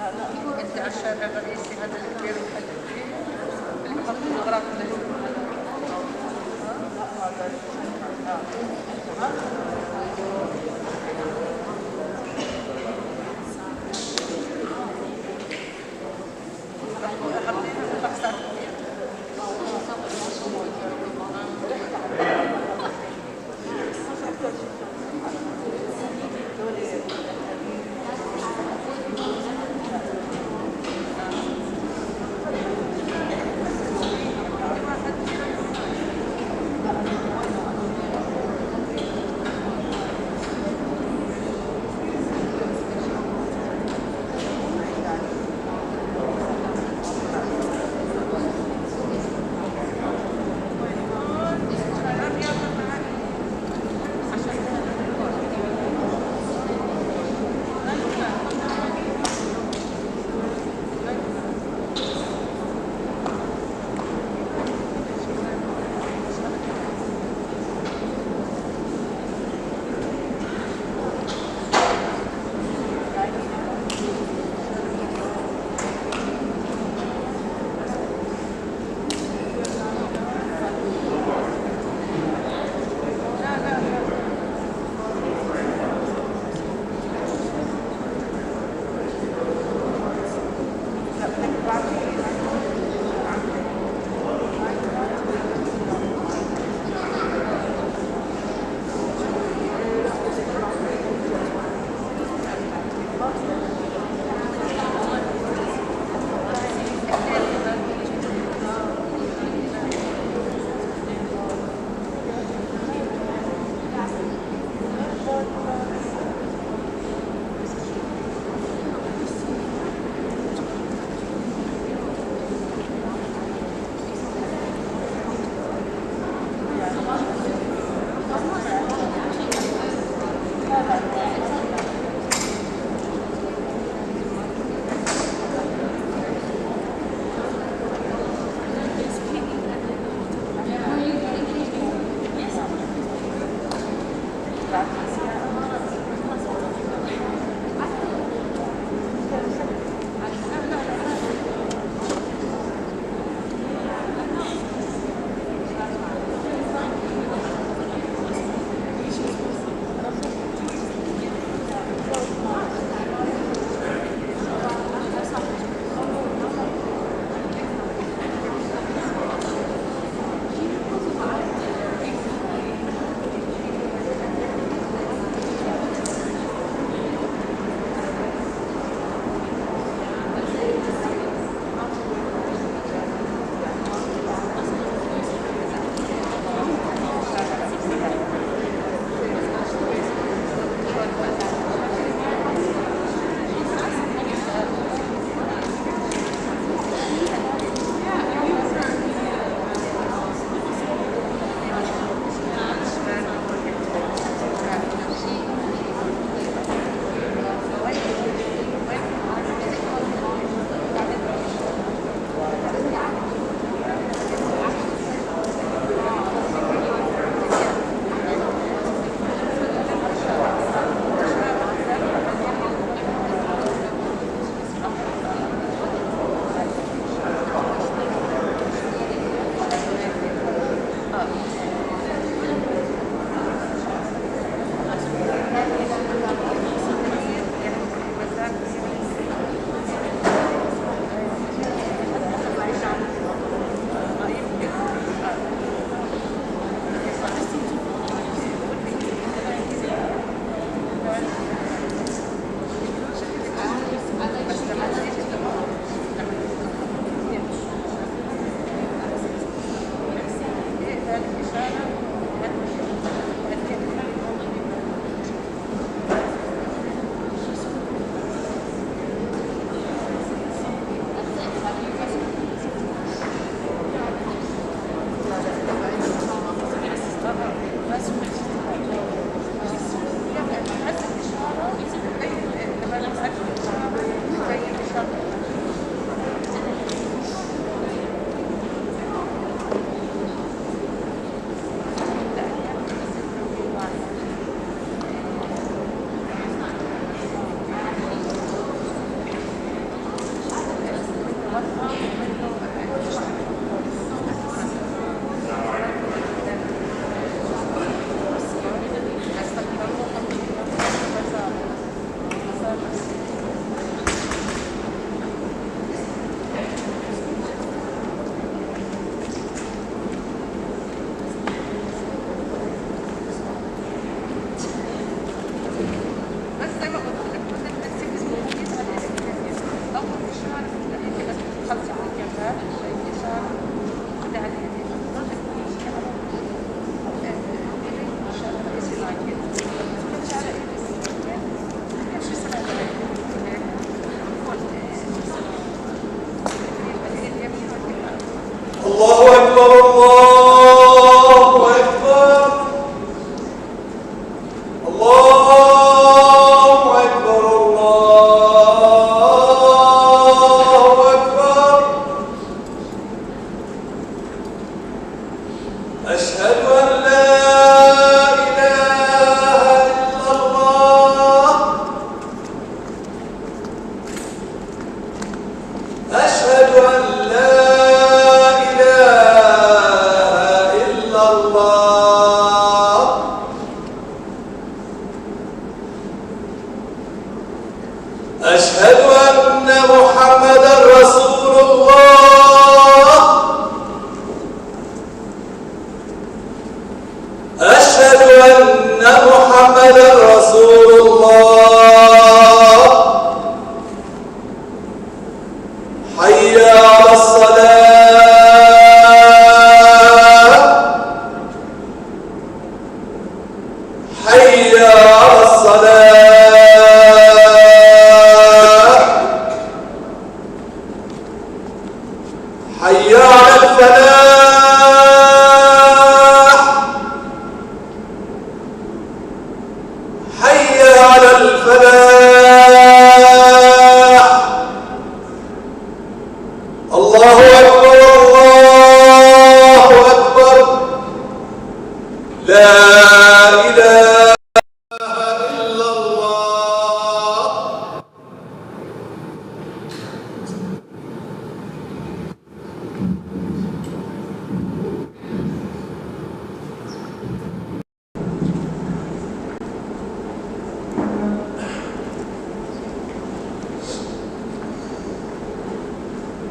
انت على الشارع الرئيسي هذا الكبير محدد فيه اللي يحط الاغراض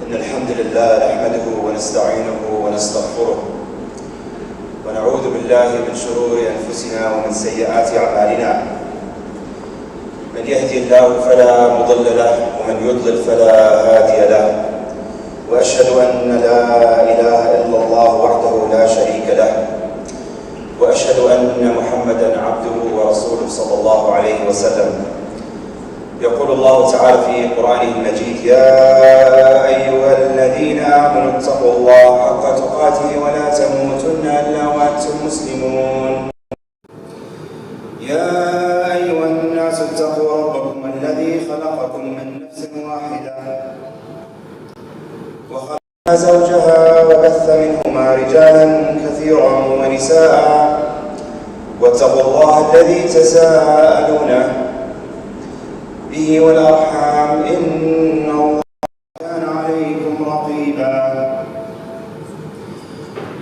إن الحمد لله نحمده ونستعينه ونستغفره ونعوذ بالله من شرور أنفسنا ومن سيئات أعمالنا. من يهدي الله فلا مضل له ومن يضلل فلا هادي له، وأشهد أن لا إله إلا الله وحده لا شريك له، وأشهد أن محمدا عبده ورسوله صلى الله عليه وسلم. يقول الله تعالى في قرآنه المجيد: يا أيها الذين آمنوا اتقوا الله حق تقاته ولا تموتن إلا وأنتم مسلمون. يا أيها الناس اتقوا ربكم الذي خلقكم من نفس واحدة وخلق زوجها وبث منهما رجالا كثيرا ونساء، واتقوا الله الذي تساءلون به والأرحام إن الله كان عليكم رقيبا.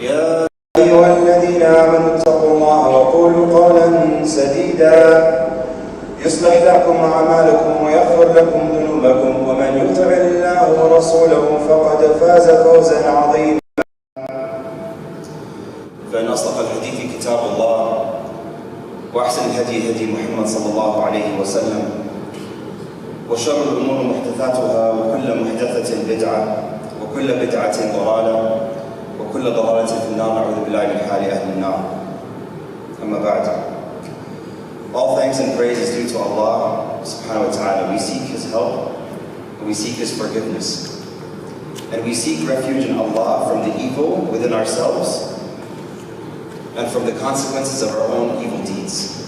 يا أيها الذين آمنوا اتقوا الله وقولوا قولا سديدا يصلح لكم أعمالكم ويغفر لكم ذنوبكم، ومن يطع الله ورسوله فقد فاز فوزا عظيما. فإن أصدق الحديث كتاب الله، وأحسن الهدي هدي محمد صلى الله عليه وسلم، وشر الأمور محدثاتها، وكل محدثة بدعة، وكل بدعة ضلالة، وكل ضلالة في النار. نعوذ بالله من حال أهل النار. أما بعد. All thanks and praise is due to Allah subhanahu wa ta'ala. We seek His help, and we seek His forgiveness. And we seek refuge in Allah from the evil within ourselves and from the consequences of our own evil deeds.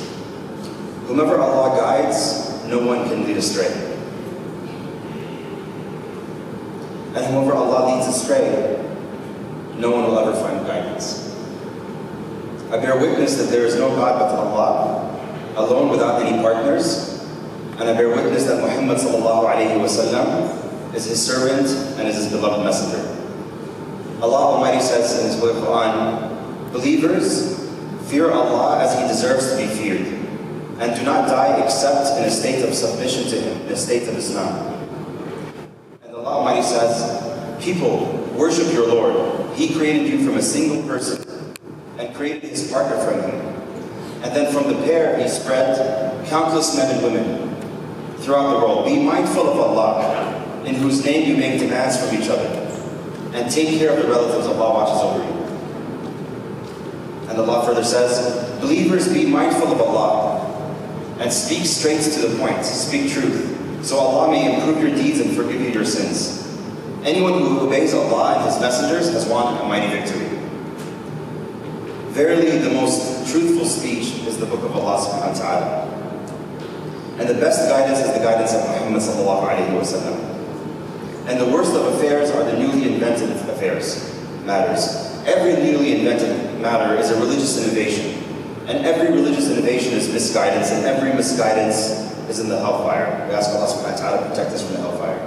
Whomever Allah guides, no one can lead astray. And whomever Allah leads astray, no one will ever find guidance. I bear witness that there is no God but Allah, alone without any partners, and I bear witness that Muhammad sallallahu alayhi wa sallam is His servant, and is His beloved messenger. Allah Almighty says in His Holy Quran, believers, fear Allah as He deserves to be feared, and do not die except in a state of submission to Him, in a state of Islam. And Allah Almighty says, people, worship your Lord. He created you from a single person and created His partner from Him. And then from the pair He spread countless men and women throughout the world. Be mindful of Allah, in whose name you make demands from each other, and take care of the relatives Allah watches over you. And Allah further says, believers, be mindful of Allah, and speak straight to the point, speak truth, so Allah may improve your deeds and forgive you your sins. Anyone who obeys Allah and His messengers has won a mighty victory. Verily, the most truthful speech is the book of Allah subhanahu wa ta'ala. And the best guidance is the guidance of Muhammad sallallahu alayhi wa sallam. And the worst of affairs are the newly invented matters. Every newly invented matter is a religious innovation. And every religious innovation is misguidance, and every misguidance is in the hellfire. We ask Allah subhanahu wa ta'ala to protect us from the hellfire.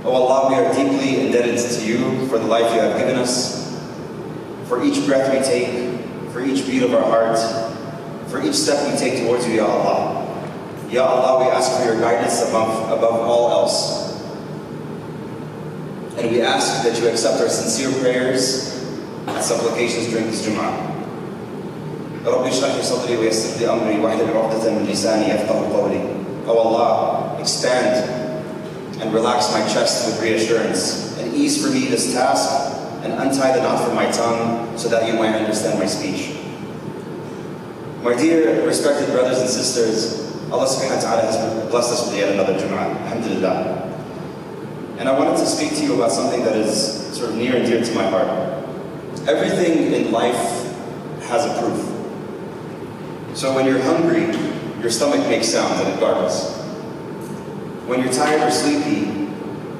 Oh Allah, we are deeply indebted to you for the life you have given us, for each breath we take, for each beat of our heart, for each step we take towards you, Ya Allah. Ya Allah, we ask for your guidance above all else. And we ask that you accept our sincere prayers and supplications during this Jummah. رب اشرح لي صدري ويسر لي أمري واحلل عقدة من لساني يفقهوا قولي. Oh Allah, expand and relax my chest with reassurance, and ease for me this task, and untie the knot from my tongue so that you might understand my speech. My dear respected brothers and sisters, Allah subhanahu wa ta'ala has blessed us with yet another Jummah, alhamdulillah. And I wanted to speak to you about something that is sort of near and dear to my heart. Everything in life has a proof. So when you're hungry, your stomach makes sounds and it gargles. When you're tired or sleepy,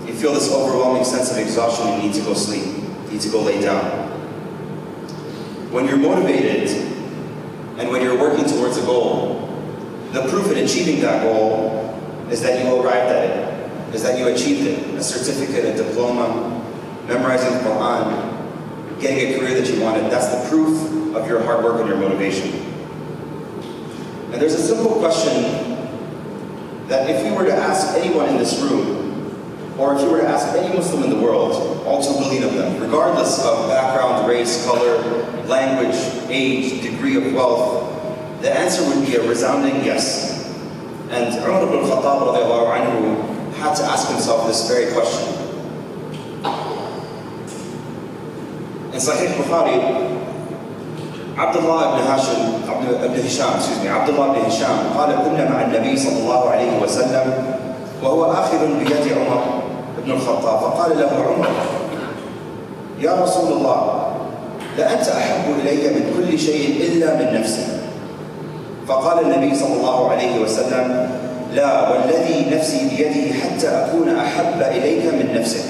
you feel this overwhelming sense of exhaustion and you need to go sleep, you need to go lay down. When you're motivated and when you're working towards a goal, the proof in achieving that goal is that you arrived at it, is that you achieved it. A certificate, a diploma, memorizing the Quran, getting a career that you wanted. That's the proof of your hard work and your motivation. And there's a simple question that if we were to ask anyone in this room, or if you were to ask any Muslim in the world, all 2 billion of them, regardless of background, race, color, language, age, degree of wealth, the answer would be a resounding yes. And Umar ibn Khattab radiallahu anhu had to ask himself this very question. In Sahih Bukhari, Abdullah ibn Hisham قال كنا مع النبي صلى الله عليه وسلم وهو آخذ بيد عمر بن الخطاب فقال له عمر يا رسول الله لأنت أحب إلي من كل شيء إلا من نفسي. فقال النبي صلى الله عليه وسلم لا والذي نفسي بيده حتى أكون أحب إليك من نفسك.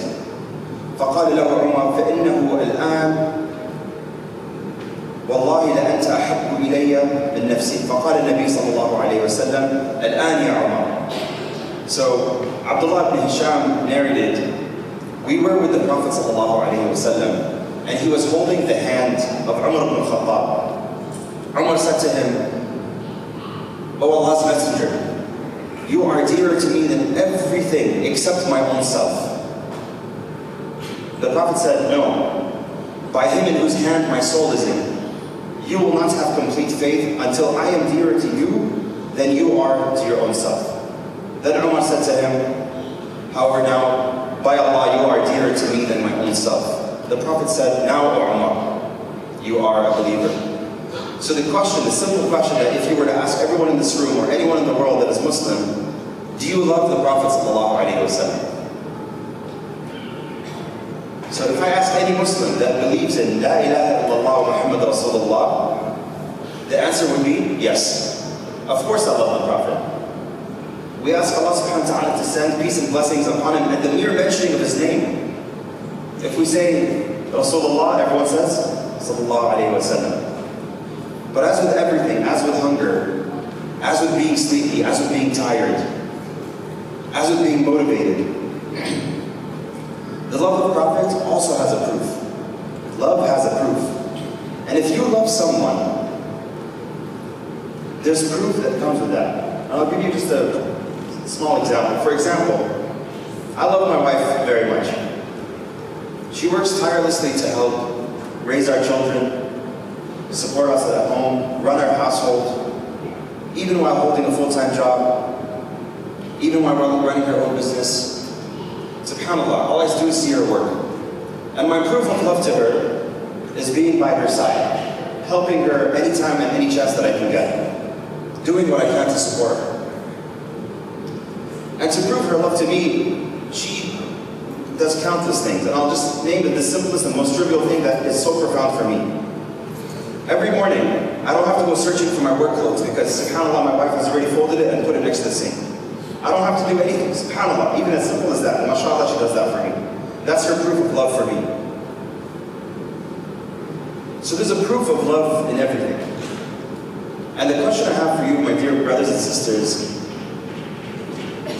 فقال له عمر فإنه الآن والله لأنت أحب إلي من نفسي. فقال النبي صلى الله عليه وسلم الآن يا عمر. So Abdullah ibn Hisham narrated, we were with the Prophet صلى الله عليه وسلم, and he was holding the hand of Umar ibn Khattab. Umar said to him, O Allah's Messenger, you are dearer to me than everything except my own self. The Prophet said, no, by him in whose hand my soul is in, you will not have complete faith until I am dearer to you than you are to your own self. Then Umar said to him, however now, by Allah, you are dearer to me than my own self. The Prophet said, now, O Umar, you are a believer. So the question, the simple question that if you were to ask everyone in this room or anyone in the world that is Muslim, do you love the Prophet ﷺ? So if I ask any Muslim that believes in La ilaha illallah Muhammad Rasulullah, the answer would be yes. Of course I love the Prophet. We ask Allah subhanahu wa ta'ala to send peace and blessings upon him at the mere mentioning of his name. If we say Rasulullah, everyone says Sallallahu Alaihi Wasallam. But as with everything, as with hunger, as with being sleepy, as with being tired, as with being motivated, The love of the Prophet also has a proof. Love has a proof. And if you love someone, there's proof that comes with that. And I'll give you just a small example. For example, I love my wife very much. She works tirelessly to help raise our children, support us at home, run our household, even while holding a full-time job, even while running her own business. SubhanAllah, all I do is see her work. And my proof of love to her is being by her side, helping her anytime and any chance that I can get, doing what I can to support her. And to prove her love to me, she does countless things, and I'll just name it the simplest and most trivial thing that is so profound for me. Every morning, I don't have to go searching for my work clothes because, subhanAllah, my wife has already folded it and put it next to the sink. I don't have to do anything, subhanAllah, even as simple as that. And mashallah, she does that for me. That's her proof of love for me. So there's a proof of love in everything. And the question I have for you, my dear brothers and sisters,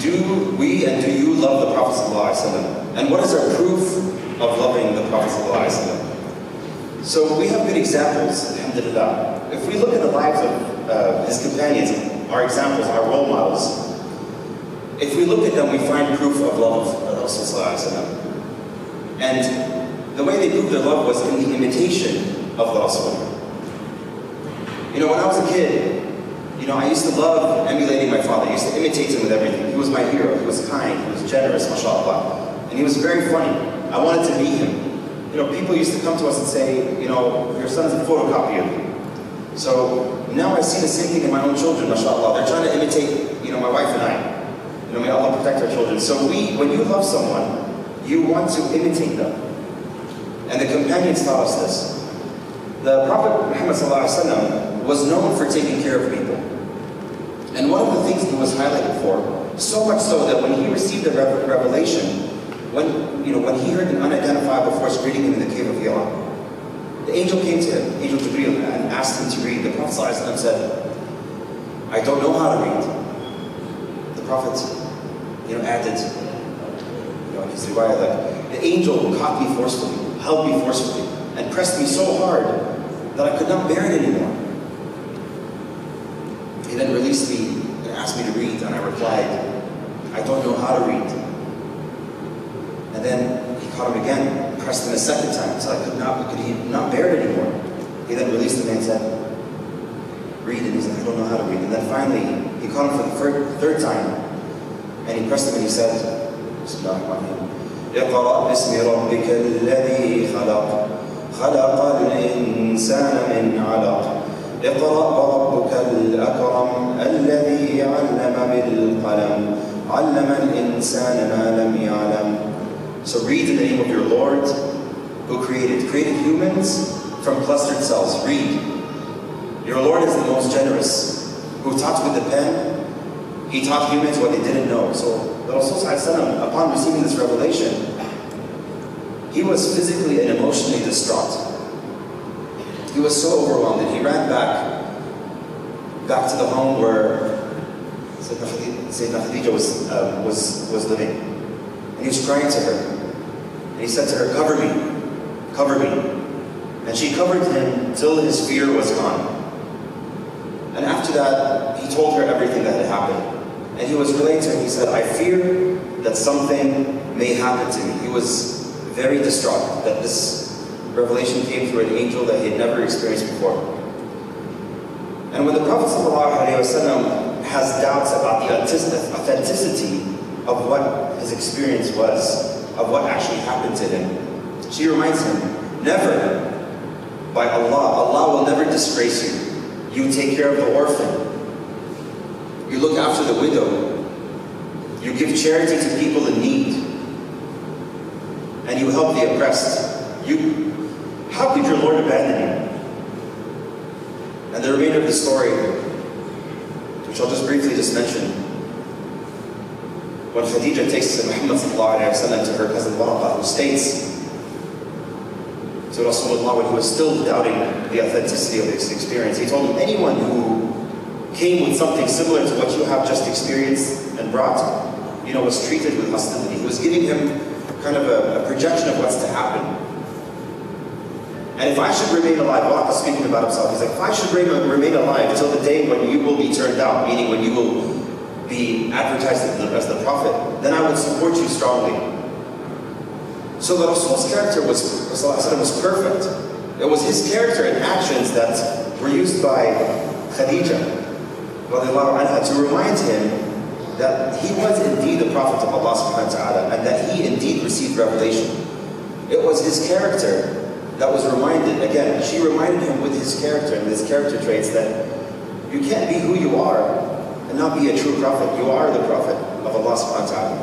do we and do you love the Prophet ﷺ? And what is our proof of loving the Prophet ﷺ? So we have good examples, alhamdulillah. If we look at the lives of his companions, our examples, our role models, if we look at them, we find proof of love of the Rasul ﷺ. And the way they proved their love was in the imitation of the Rasul. You know, when I was a kid, I used to love emulating my father. I used to imitate him with everything. He was my hero. He was kind. He was generous, mashallah. And he was very funny. I wanted to be him. People used to come to us and say, your son is a photocopy of you. So now I see the same thing in my own children, mashallah. They're trying to imitate, my wife and I. May Allah protect our children. So when you love someone, you want to imitate them. And the companions taught us this. The Prophet Muhammad ﷺ was known for taking care of people. And one of the things he was highlighted for, so much so that when he received the revelation, when he heard an unidentifiable force greeting him in the cave of Hira, the angel came to him, Angel Jibreel, and asked him to read. The Prophet ﷺ said, I don't know how to read. The Prophet, added, in his riwayah, that the angel caught me forcefully, held me forcefully, and pressed me so hard that I could not bear it anymore. He then released me and asked me to read, and I replied, I don't know how to read. And then he caught him again, pressed him a second time, until I could not bear it anymore. He then released him and said, read, and he said, I don't know how to read. And then finally, he caught him for the third time, and he pressed him and he said, Bismillahirrahmanirrahim, اقرأ باسم ربك الذي خلق خلق الإنسان من علق اقرأ وربك الأكرم الذي علم بالقلم علم الإنسان ما لم يعلم. So read in the name of your Lord who created humans from clustered cells. Read. Your Lord is the most generous, who taught with the pen. He taught humans what they didn't know. So the Rasul ﷺ, upon receiving this revelation, he was physically and emotionally distraught. He was so overwhelmed that he ran back to the home where Sayyidina Khadija was living. And he was crying to her. And he said to her, cover me, cover me. And she covered him till his fear was gone. And after that, he told her everything that had happened. And he was relating to him, he said, I fear that something may happen to me. He was very distraught that this revelation came through an angel that he had never experienced before. And when the Prophet ﷺ has doubts about the authenticity of what his experience was, of what actually happened to him, she reminds him, never, by Allah will never disgrace you. You take care of the orphan. You look after the widow. You give charity to people in need. And you help the oppressed. How could your Lord abandon you? And the remainder of the story, which I'll just briefly mention, when Khadija takes Muhammad ﷺ to her cousin Barakah, who states to Rasulullah when he was still doubting the authenticity of this experience, he told him, anyone who came with something similar to what you have just experienced and brought, was treated with hostility. He was giving him kind of a projection of what's to happen. And if I should remain alive, Allah was speaking about himself. He's like, if I should remain alive till the day when you will be turned out, meaning when you will be advertised as the Prophet, then I would support you strongly. So the Rasul's character was perfect. It was his character and actions that were used by Khadija to remind him that he was indeed the Prophet of Allah subhanahu wa ta'ala and that he indeed received revelation. It was his character that was reminded, again, she reminded him with his character and his character traits that you can't be who you are and not be a true prophet. You are the Prophet of Allah subhanahu wa ta'ala.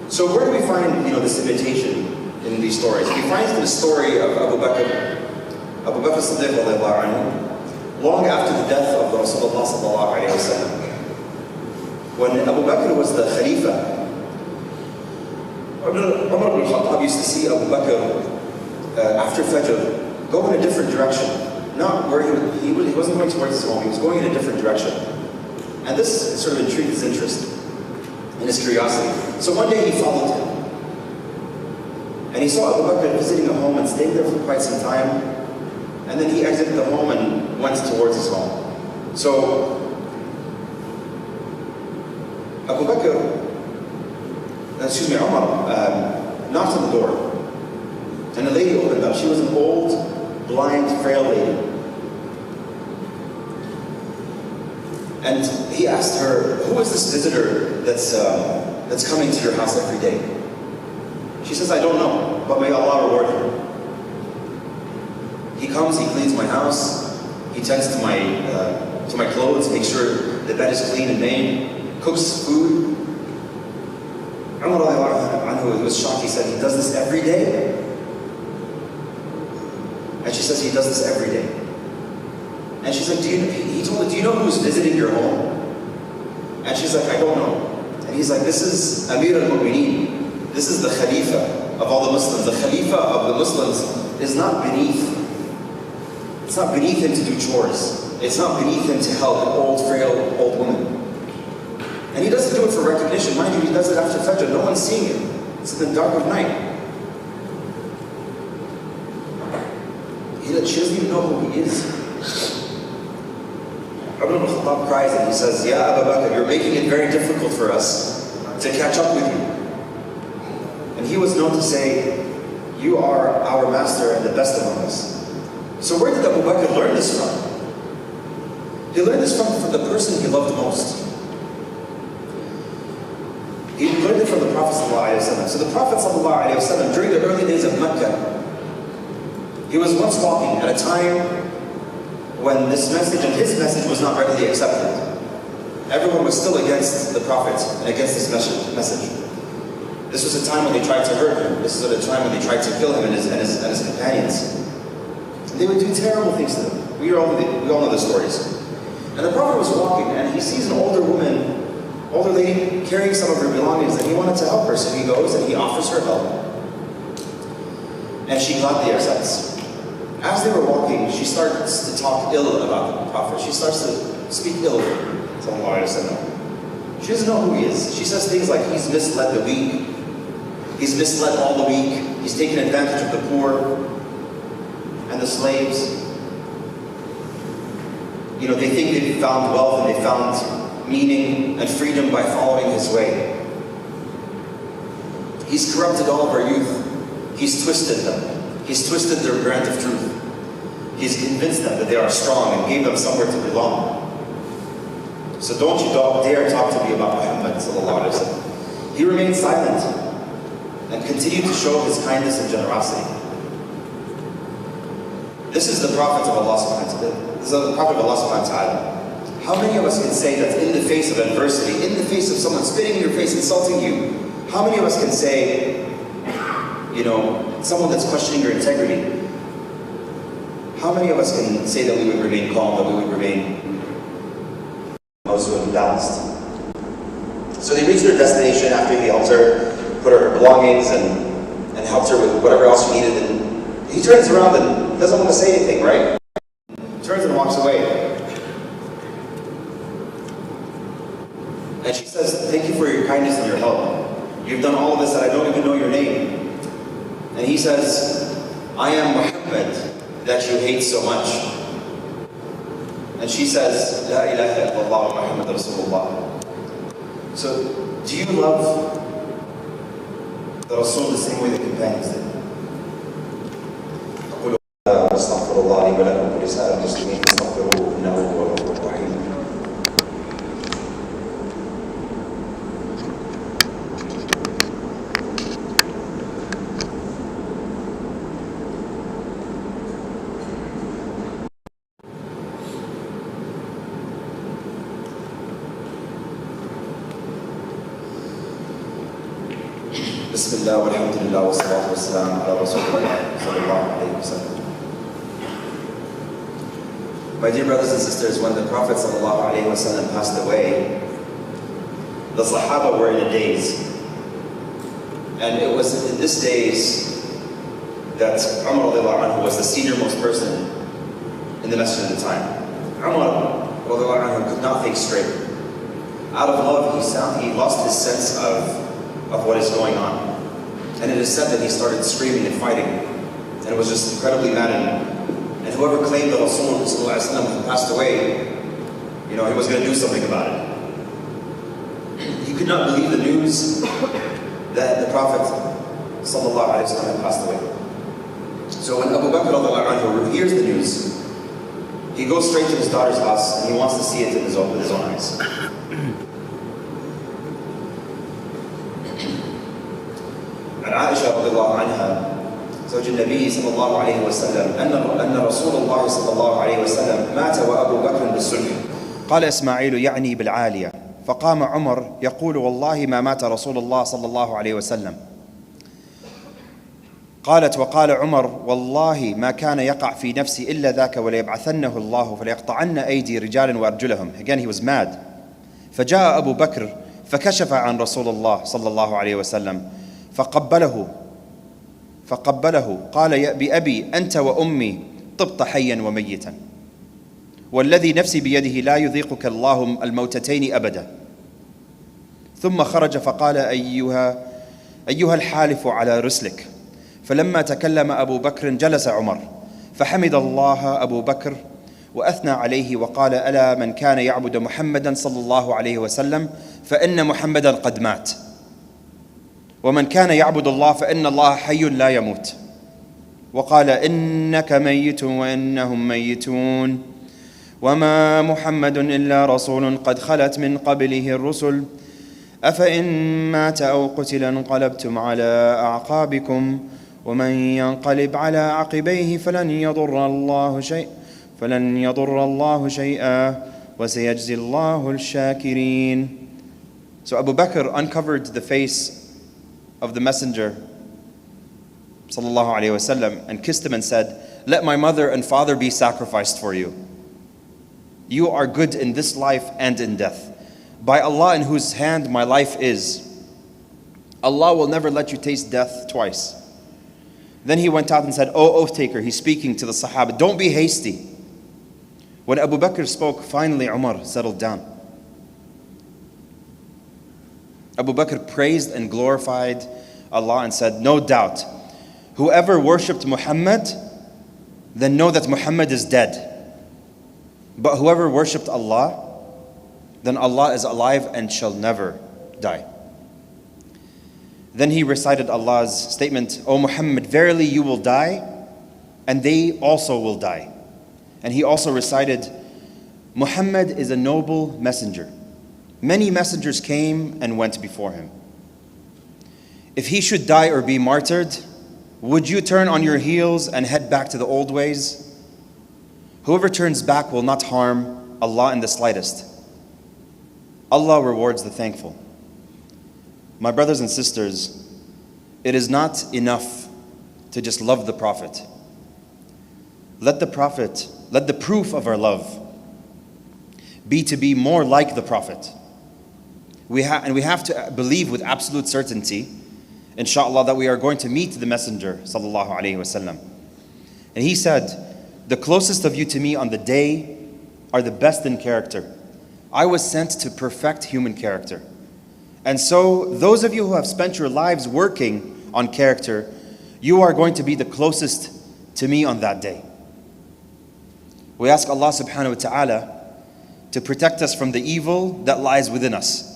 So where do we find this imitation in these stories? We find the story of Abu Bakr Siddiq radiallahu anhu, long after the death of Rasulullah sallallahu alayhi wa sallam. When Abu Bakr was the Khalifa, Umar ibn Khattab used to see Abu Bakr after Fajr go in a different direction. Not where he wasn't going towards his home, he was going in a different direction. And this sort of intrigued his interest and his curiosity. So one day he followed him. And he saw Abu Bakr visiting a home and staying there for quite some time. And then he exited the home and went towards his home. So Abu Bakr, Umar, knocked on the door. And a lady opened up. She was an old, blind, frail lady. And he asked her, who is this visitor that's coming to your house every day? She says, I don't know, but may Allah reward him. He comes, he cleans my house, he tends to my clothes, makes sure the bed is clean and made, cooks food. Umar anhu, he was shocked. He said, he does this every day? And she says, he does this every day. And she's like, he told her, do you know who's visiting your home? And she's like, I don't know. And he's like, this is Amir al-Mu'mineen. This is the Khalifa of all the Muslims. The Khalifa of the Muslims is not beneath. It's not beneath him to do chores. It's not beneath him to help an old, frail, old woman. And he doesn't do it for recognition. Mind you, he does it after Fajr. No one's seeing him. It's in the dark of night. She doesn't even know who he is. Umar ibn Khattab cries and he says, Ya Abu Bakr, you're making it very difficult for us to catch up with you. And he was known to say, you are our master and the best among us. So where did Abu Bakr learn this from? He learned this from the person he loved most. He learned it from the Prophet ﷺ. So the Prophet ﷺ, during the early days of Mecca, he was once walking at a time when this message and his message was not readily accepted. Everyone was still against the Prophet and against this message. This was a time when they tried to hurt him. This was a time when they tried to kill him and his companions. And they would do terrible things to him. We all know the stories. And the Prophet was walking and he sees an older lady carrying some of her belongings and he wanted to help her. So he goes and he offers her help. And she gladly accepts. As they were walking, she starts to talk ill about the Prophet. She starts to speak ill of him. She doesn't know who he is. She says things like, he's misled the weak. He's misled all the weak. He's taken advantage of the poor and the slaves. They think they've found wealth and they found meaning and freedom by following his way. He's corrupted all of our youth. He's twisted them. He's twisted their brand of truth. He's convinced them that they are strong and gave them somewhere to belong. So don't you dare talk to me about Muhammad sallallahu alaihi wasallam. He remained silent and continued to show his kindness and generosity. This is the Prophet of Allah subhanahu wa ta'ala. This is the Prophet of Allah subhanahu wa ta'ala. How many of us can say that in the face of adversity, in the face of someone spitting in your face, insulting you, how many of us can say, someone that's questioning your integrity, how many of us can say that we would remain calm, that we would remain balanced? So they reached their destination after he helped her, put her belongings and helped her with whatever else she needed. And he turns around and doesn't want to say anything, right? Turns and walks away. And she says, thank you for your kindness and your help. You've done all of this and I don't even know your name. And he says, I am Muhammad that you hate so much. And she says, La ilaha illallah Muhammad Rasulullah. So, do you love the Rasul the same way the companions did? أستغفر الله لي ولكم ولسائر المسلمين فاستغفروه إنه هو الغفور الرحيم. بسم الله والحمد لله والصلاة والسلام على رسول الله صلى الله عليه وسلم. My dear brothers and sisters, when the Prophet ﷺ passed away, the Sahaba were in a daze. And it was in this daze that Umar ﷺ was the senior-most person in the masjid at the time. Umar ﷺ could not think straight. Out of love, he lost his sense of what is going on. And it is said that he started screaming and fighting. And it was just incredibly maddening. And whoever claimed that Rasulullah had passed away, he was going to do something about it. He could not believe the news that the Prophet had passed away. So when Abu Bakr hears the news, he goes straight to his daughter's house and he wants to see it with his own eyes. And Aisha radiallahu anha, زوج النبي صلى الله عليه وسلم أن رسول الله صلى الله عليه وسلم مات وأبو بكر بالصلح. قال إسماعيل يعني بالعالية، فقام عمر يقول والله ما مات رسول الله صلى الله عليه وسلم. قالت وقال عمر والله ما كان يقع في نفسي إلا ذاك وليبعثنه الله فليقطعن أيدي رجال وأرجلهم. Again he was mad. فجاء أبو بكر فكشف عن رسول الله صلى الله عليه وسلم فقبله قال بأبي أنت وأمي طبت حيا وميتا والذي نفسي بيده لا يذيقك الله الموتتين أبدا. ثم خرج فقال أيها الحالف على رسلك. فلما تكلم أبو بكر جلس عمر فحمد الله أبو بكر وأثنى عليه وقال ألا من كان يعبد محمدا صلى الله عليه وسلم فإن محمدا قد مات ومن كان يعبد الله فإن الله حي لا يموت. وقال إنك ميت وإنهم ميتون وما محمد إلا رسول قد خلت من قبله الرسل أفإن مات أو قتل انقلبتم على أعقابكم ومن ينقلب على عقبيه فلن يضر الله شيئا وسيجزي الله الشاكرين. So Abu Bakr uncovered the face of the Messenger sallallahu alaihi wasallam and kissed him and said, let my mother and father be sacrificed for you. You are good in this life and in death. By Allah in whose hand my life is, Allah will never let you taste death twice. Then he went out and said, O oath taker, he's speaking to the Sahaba, don't be hasty. When Abu Bakr spoke, finally Umar settled down. Abu Bakr praised and glorified Allah and said, no doubt, whoever worshipped Muhammad, then know that Muhammad is dead. But whoever worshipped Allah, then Allah is alive and shall never die. Then he recited Allah's statement, O Muhammad, verily you will die, and they also will die. And he also recited, Muhammad is a noble messenger. Many messengers came and went before him. If he should die or be martyred, would you turn on your heels and head back to the old ways? Whoever turns back will not harm Allah in the slightest. Allah rewards the thankful. My brothers and sisters, it is not enough to just love the Prophet. Let the proof of our love be to be more like the Prophet. We have to believe with absolute certainty, inshallah, that we are going to meet the Messenger sallallahu alaihi wasallam. And he said, the closest of you to me on the day are the best in character, I was sent to perfect human character. And so, those of you who have spent your lives working on character, you are going to be the closest to me on that day. We ask Allah subhanahu wa ta'ala to protect us from the evil that lies within us.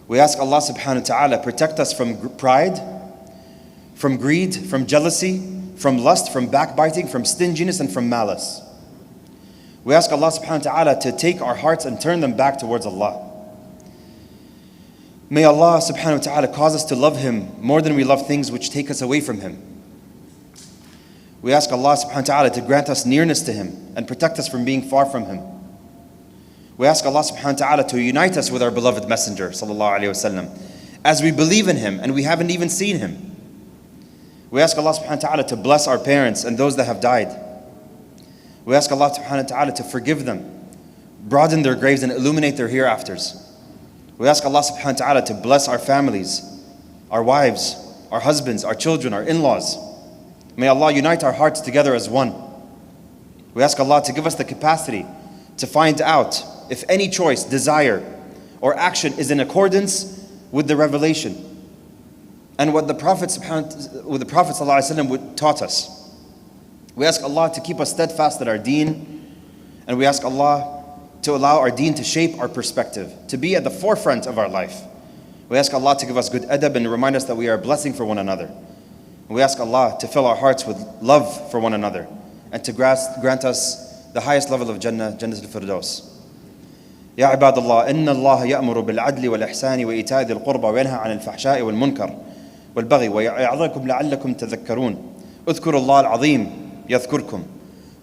We ask Allah subhanahu wa ta'ala protect us from pride, from greed, from jealousy, from lust, from backbiting, from stinginess, and from malice. We ask Allah subhanahu wa ta'ala to take our hearts and turn them back towards Allah. May Allah subhanahu wa ta'ala cause us to love Him more than we love things which take us away from Him. We ask Allah subhanahu wa ta'ala to grant us nearness to Him and protect us from being far from Him. We ask Allah subhanahu wa ta'ala to unite us with our beloved Messenger sallallahu alayhi wa sallam as we believe in Him and we haven't even seen Him. We ask Allah subhanahu wa ta'ala to bless our parents and those that have died. We ask Allah subhanahu wa ta'ala to forgive them, broaden their graves and illuminate their hereafters. We ask Allah subhanahu wa ta'ala to bless our families, our wives, our husbands, our children, our in-laws. May Allah unite our hearts together as one. We ask Allah to give us the capacity to find out if any choice, desire, or action is in accordance with the revelation and what the Prophet ﷺ taught us. We ask Allah to keep us steadfast in our deen, and we ask Allah to allow our deen to shape our perspective, to be at the forefront of our life. We ask Allah to give us good adab and remind us that we are a blessing for one another. We ask Allah to fill our hearts with love for one another and to grant us the highest level of Jannah, Jannah al-Firdaus. يا عباد الله إن الله يأمر بالعدل والإحسان وإيتاء ذي القربى وينهى عن الفحشاء والمنكر والبغي ويعظكم لعلكم تذكرون اذكروا الله العظيم يذكركم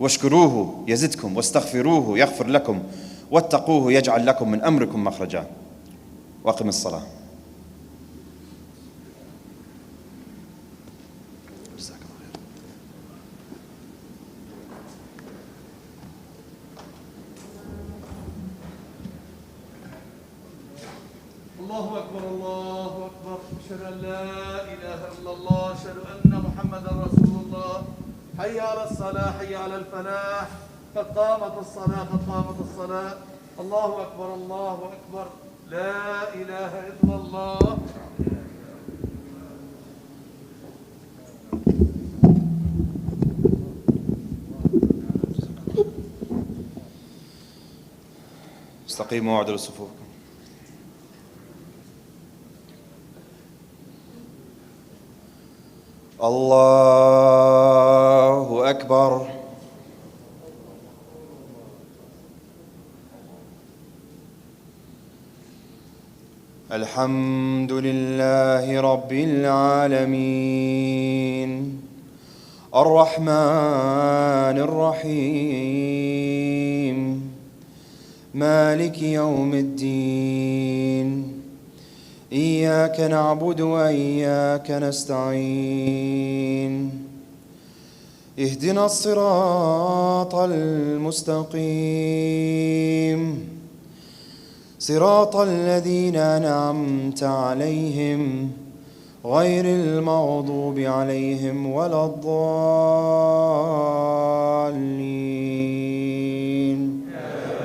واشكروه يزدكم واستغفروه يغفر لكم واتقوه يجعل لكم من أمركم مخرجا وأقم الصلاة. الله أكبر الله أكبر أشهد أن لا إله إلا الله أشهد أن محمدا رسول الله حي على الصلاة حي على الفلاح قد قامت الصلاة قد قامت الصلاة الله أكبر الله أكبر لا إله إلا الله. استقيموا واعدلوا صفوفكم. الله أكبر. الحمد لله رب العالمين الرحمن الرحيم مالك يوم الدين إياك نعبد وإياك نستعين اهدنا الصراط المستقيم صراط الذين أنعمت عليهم غير المغضوب عليهم ولا الضالين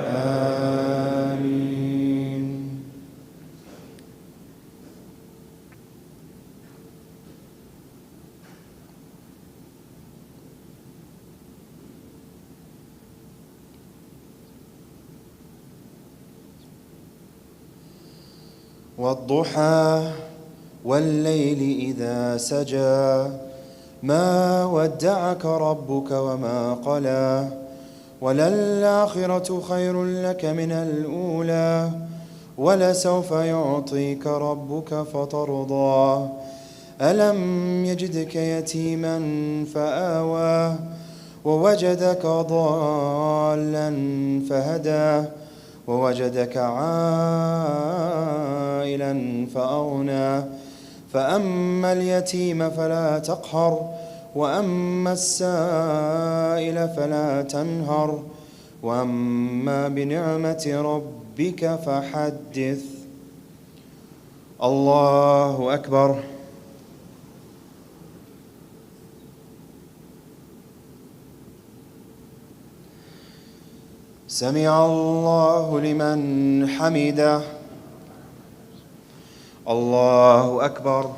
آمين. والضحى والليل إذا سجى ما ودعك ربك وما قلى وللآخرة خير لك من الأولى ولسوف يعطيك ربك فترضى ألم يجدك يتيما فآوى ووجدك ضالا فهدى ووجدك عائلا فأغنى فأما اليتيم فلا تقهر وأما السائل فلا تنهر وأما بنعمة ربك فحدث. الله أكبر. سمع الله لمن حمده. الله أكبر.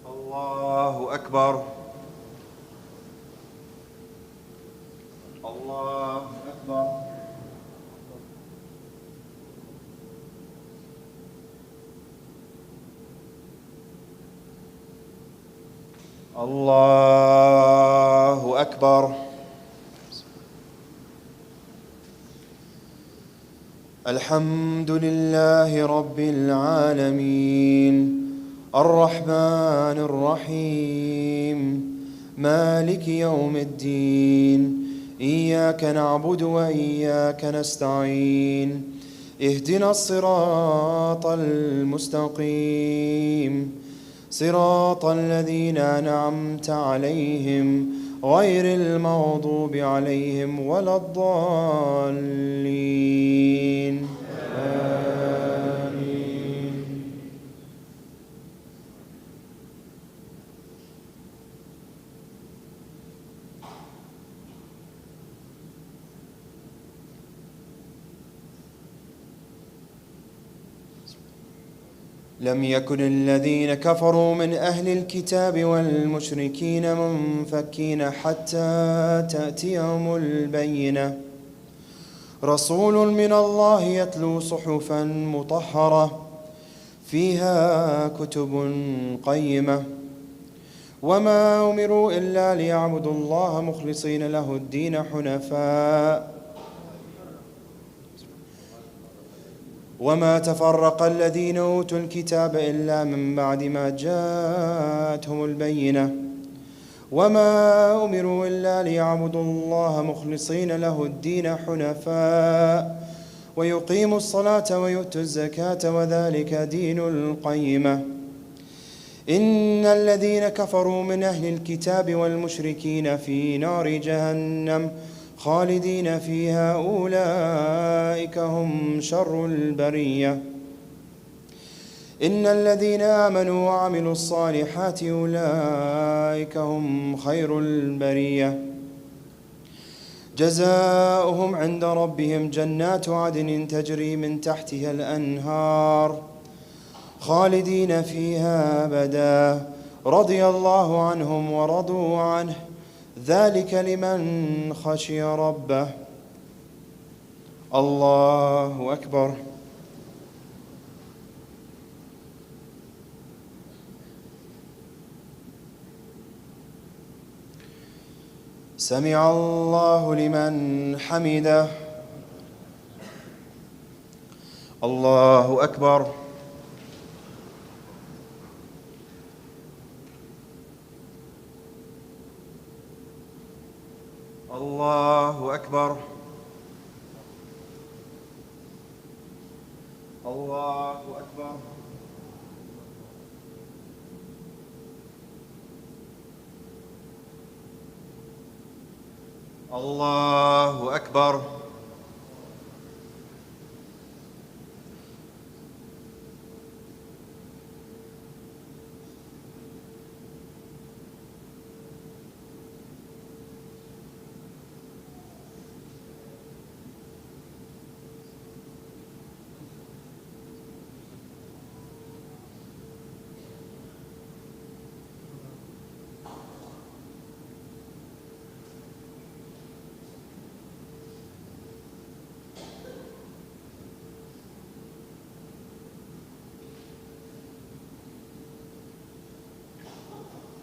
الله أكبر. الله أكبر. الله أكبر. الحمد لله رب العالمين الرحمن الرحيم مالك يوم الدين إياك نعبد وإياك نستعين اهدنا الصراط المستقيم صراط الذين أنعمت عليهم غير المغضوب عليهم ولا الضالين آمين. لم يكن الذين كفروا من أهل الكتاب والمشركين منفكين حتى تأتيهم البينة رسول من الله يتلو صحفا مطهرة فيها كتب قيمة وما أمروا إلا ليعبدوا الله مخلصين له الدين حنفاء وما تفرق الذين أوتوا الكتاب إلا من بعد ما جاءتهم البينة وما أمروا إلا ليعبدوا الله مخلصين له الدين حنفاء ويقيموا الصلاة ويؤتوا الزكاة وذلك دين القيمة إن الذين كفروا من أهل الكتاب والمشركين في نار جهنم خالدين فيها أولئك هم شر البرية إن الذين آمنوا وعملوا الصالحات أولئك هم خير البرية جزاؤهم عند ربهم جنات عدن تجري من تحتها الأنهار خالدين فيها أبدا رضي الله عنهم ورضوا عنه ذلك لمن خشي ربه. الله أكبر. سمع الله لمن حمده. الله أكبر. الله أكبر. الله أكبر. الله أكبر.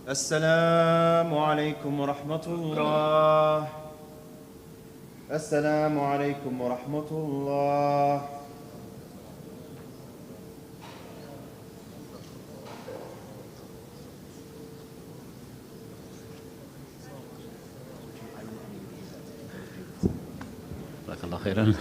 السلام عليكم ورحمة الله. السلام عليكم ورحمة الله. جزاك الله خيرا.